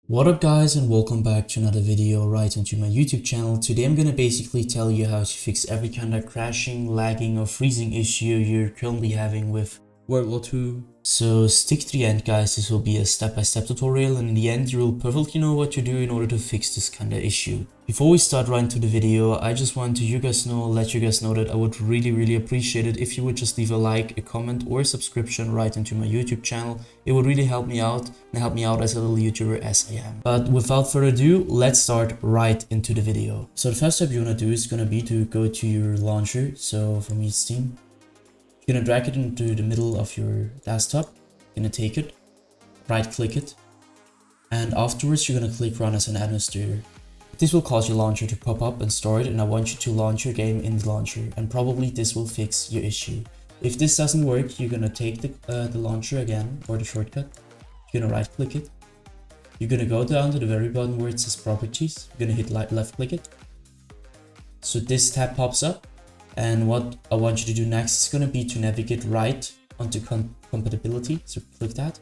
What up guys, and welcome back to another video right onto my YouTube channel. Today I'm gonna basically tell you how to fix every kind of crashing, lagging or freezing issue you're currently having with World War II. So stick to the end guys, this will be a step-by-step tutorial, and in the end you will perfectly know what to do in order to fix this kind of issue. Before we start right into the video, I just want to let you guys know that I would really appreciate it if you would just leave a like, a comment or a subscription right into my YouTube channel. It would really help me out and help me out as a little YouTuber as I am. But without further ado, let's start right into the video. So the first step you want to do is going to be to go to your launcher. So for me it's Steam. You're going to drag it into the middle of your desktop. You're going to take it, right click it, and afterwards you're going to click run as an administrator. This will cause your launcher to pop up and start, and I want you to launch your game in the launcher, and probably this will fix your issue. If this doesn't work, you're going to take the launcher again, or the shortcut. You're going to right click it. You're going to go down to the very bottom where it says properties. You're going to hit left click it. So this tab pops up. And what I want you to do next is going to be to navigate right onto compatibility. So click that.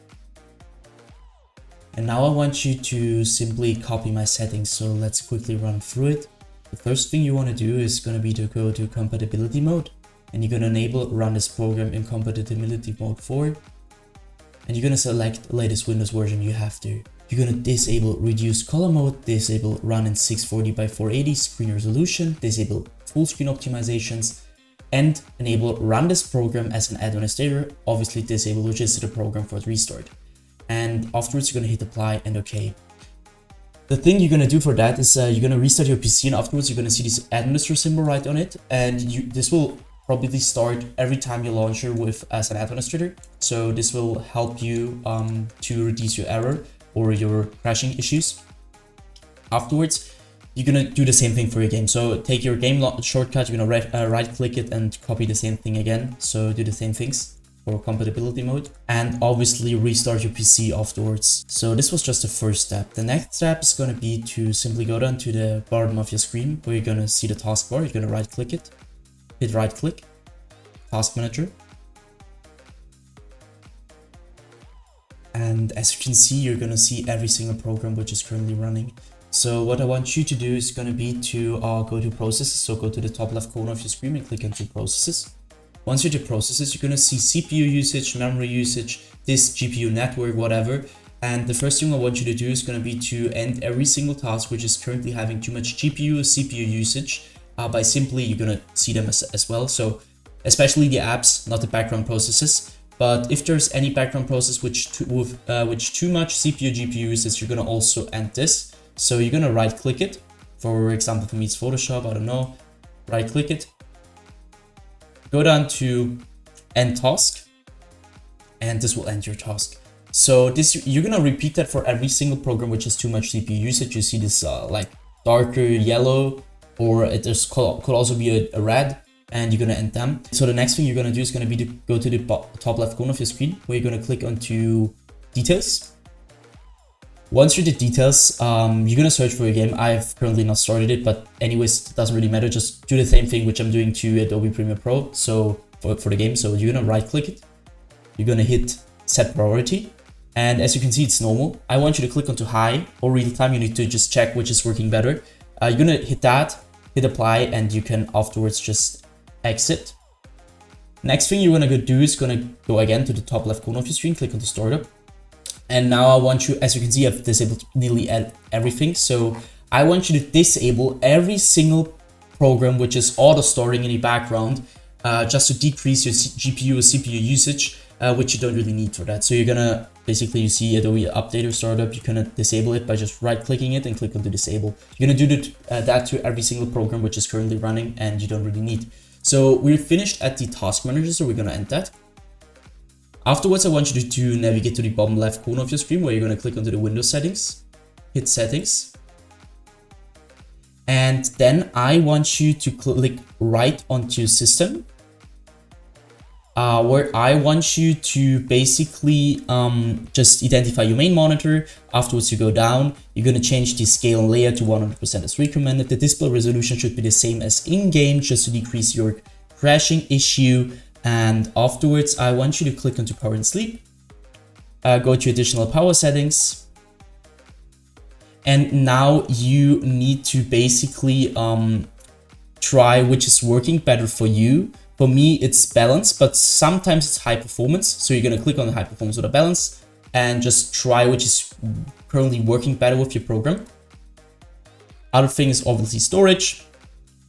And now I want you to simply copy my settings. So let's quickly run through it. The first thing you want to do is going to be to go to compatibility mode. And you're going to enable run this program in compatibility mode 4. And you're going to select the latest Windows version you have to. You're going to disable reduce color mode, disable run in 640 by 480 screen resolution, disable full screen optimizations, and enable run this program as an administrator, obviously disable register the program for restart. And afterwards you're going to hit apply and OK. The thing you're going to do for that is you're going to restart your PC, and afterwards you're going to see this administrator symbol right on it, and this will probably start every time you launch your with as an administrator. So this will help you to reduce your error or your crashing issues. Afterwards, you're gonna do the same thing for your game. So take your game shortcut, you're gonna right click it and copy the same thing again. So do the same things for compatibility mode, and obviously restart your PC afterwards. So this was just the first step. The next step is gonna be to simply go down to the bottom of your screen where you're gonna see the taskbar. You're gonna right click it, hit right click, task manager. And as you can see, you're going to see every single program which is currently running. So what I want you to do is going to be to go to processes. So go to the top left corner of your screen and click into processes. Once you're to processes, you're going to see CPU usage, memory usage, this GPU network, whatever. And the first thing I want you to do is going to be to end every single task which is currently having too much GPU or CPU usage by simply, you're going to see them as well. So especially the apps, not the background processes. But if there's any background process which too much CPU GPU uses, you're gonna also end this. So you're gonna right click it. For example, for me it's Photoshop, I don't know. Right click it. Go down to end task, and this will end your task. So this you're gonna repeat that for every single program which has too much CPU usage. You see this like darker yellow, or could also be a red. And you're gonna end them. So the next thing you're gonna do is gonna be to go to the top left corner of your screen where you're gonna click onto details. Once you're the details, you're gonna search for your game. I've currently not started it, but anyways, it doesn't really matter. Just do the same thing which I'm doing to Adobe Premiere Pro. So for the game, so you're gonna right click it. You're gonna hit set priority. And as you can see, it's normal. I want you to click onto high or real time. You need to just check which is working better. You're gonna hit that, hit apply, and you can afterwards just exit. Next thing you're gonna do is gonna go again to the top left corner of your screen, click on the startup. And now I want you, as you can see, I've disabled nearly everything. So I want you to disable every single program which is auto starting in the background, just to decrease your GPU or CPU usage, which you don't really need for that. So you're gonna basically, you see Adobe Updater Startup, you're gonna disable it by just right clicking it and click on to disable. You're gonna do that to every single program which is currently running and you don't really need. So we're finished at the task manager, so we're gonna end that. Afterwards, I want you to navigate to the bottom left corner of your screen where you're gonna click onto the Windows settings, hit settings. And then I want you to click right onto system, where I want you to basically just identify your main monitor. Afterwards, you go down, you're going to change the scale and layout to 100% as recommended. The display resolution should be the same as in-game, just to decrease your crashing issue. And afterwards, I want you to click onto power and sleep. Go to additional power settings. And now you need to basically try which is working better for you. For me, it's balance, but sometimes it's high performance. So you're gonna click on the high performance or the balance and just try which is currently working better with your program. Other thing is obviously storage.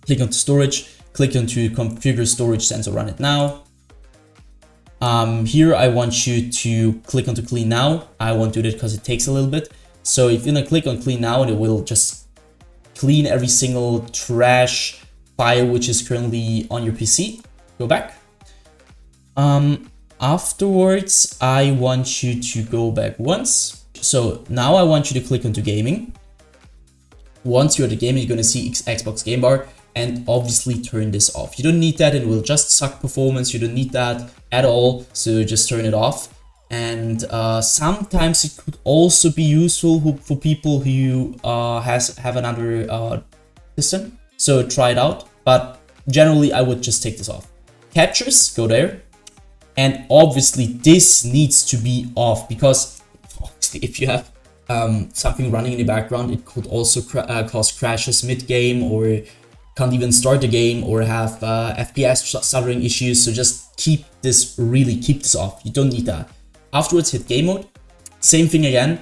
Click onto storage, click onto configure storage sensor, run it now. Here I want you to click onto clean now. I won't do that because it takes a little bit. So if you're gonna click on clean now, and it will just clean every single trash file which is currently on your PC. Go back. Afterwards, I want you to go back once. So now I want you to click onto gaming. Once you're at the gaming, you're gonna see Xbox game bar, and obviously turn this off. You don't need that, it will just suck performance. You don't need that at all, so just turn it off. And sometimes it could also be useful for people who have another system. So try it out, but generally I would just take this off. Captures, go there. And obviously this needs to be off, because obviously if you have something running in the background, it could also cause crashes mid-game, or can't even start the game, or have FPS stuttering issues. So just keep this off. You don't need that. Afterwards, hit game mode. Same thing again.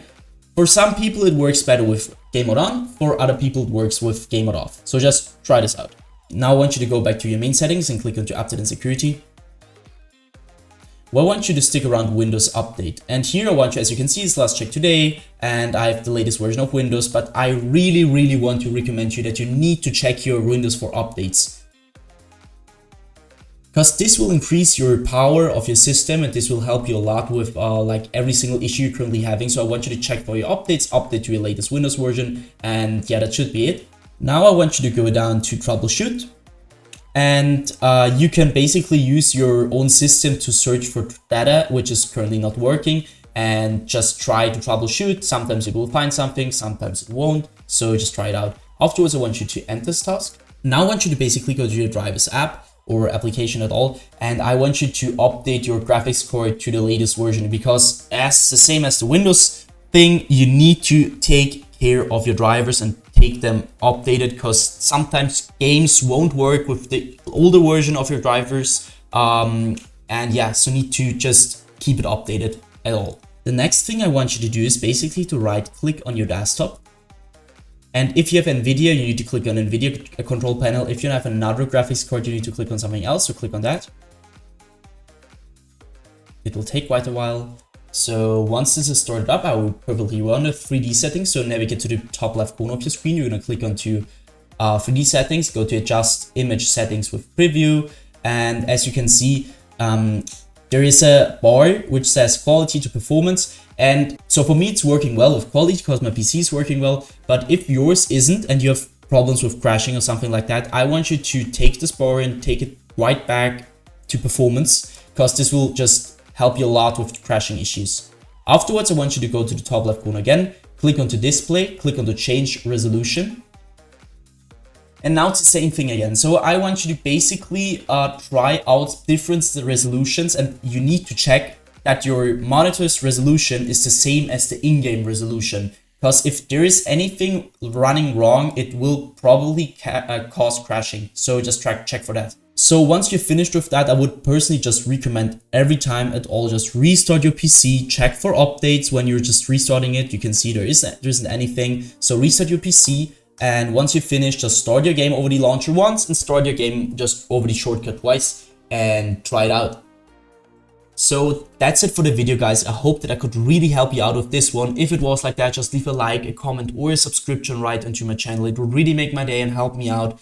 For some people, it works better with game mode on. For other people, it works with game mode off. So just try this out. Now I want you to go back to your main settings and click onto update and security. Well, I want you to stick around Windows Update. And here I want you, as you can see, it's last check today, and I have the latest version of Windows, but I really want to recommend you that you need to check your Windows for updates. Because this will increase your power of your system, and this will help you a lot with like every single issue you're currently having. So I want you to check for your updates, update to your latest Windows version, and yeah, that should be it. Now I want you to go down to troubleshoot. And you can basically use your own system to search for data which is currently not working, and just try to troubleshoot. Sometimes it will find something, sometimes it won't. So just try it out. Afterwards, I want you to end this task. Now I want you to basically go to your drivers app or application at all, and I want you to update your graphics card to the latest version, because as the same as the Windows thing, you need to take care of your drivers and take them updated, because sometimes games won't work with the older version of your drivers, and yeah, so need to just keep it updated at all. The next thing I want you to do is basically to right click on your desktop, and if you have NVIDIA, you need to click on NVIDIA control panel. If you have another graphics card, you need to click on something else, so click on that. It will take quite a while. So once this is started up, I will perfectly run the 3D settings. So navigate to the top left corner of your screen. You're going to click onto 3D settings, go to adjust image settings with preview. And as you can see, there is a bar which says quality to performance. And so for me, it's working well with quality because my PC is working well. But if yours isn't and you have problems with crashing or something like that, I want you to take this bar and take it right back to performance, because this will just help you a lot with crashing issues. Afterwards, I want you to go to the top left corner again, click onto display, click onto change resolution. And now it's the same thing again. So I want you to basically try out different resolutions, and you need to check that your monitor's resolution is the same as the in-game resolution. Because if there is anything running wrong, it will probably cause crashing. So just check for that. So once you're finished with that, I would personally just recommend every time at all, just restart your PC, check for updates when you're just restarting it. You can see there isn't anything. So restart your PC, and once you finish, just start your game over the launcher once and start your game just over the shortcut twice and try it out. So that's it for the video, guys. I hope that I could really help you out with this one. If it was like that, just leave a like, a comment, or a subscription right onto my channel. It would really make my day and help me out.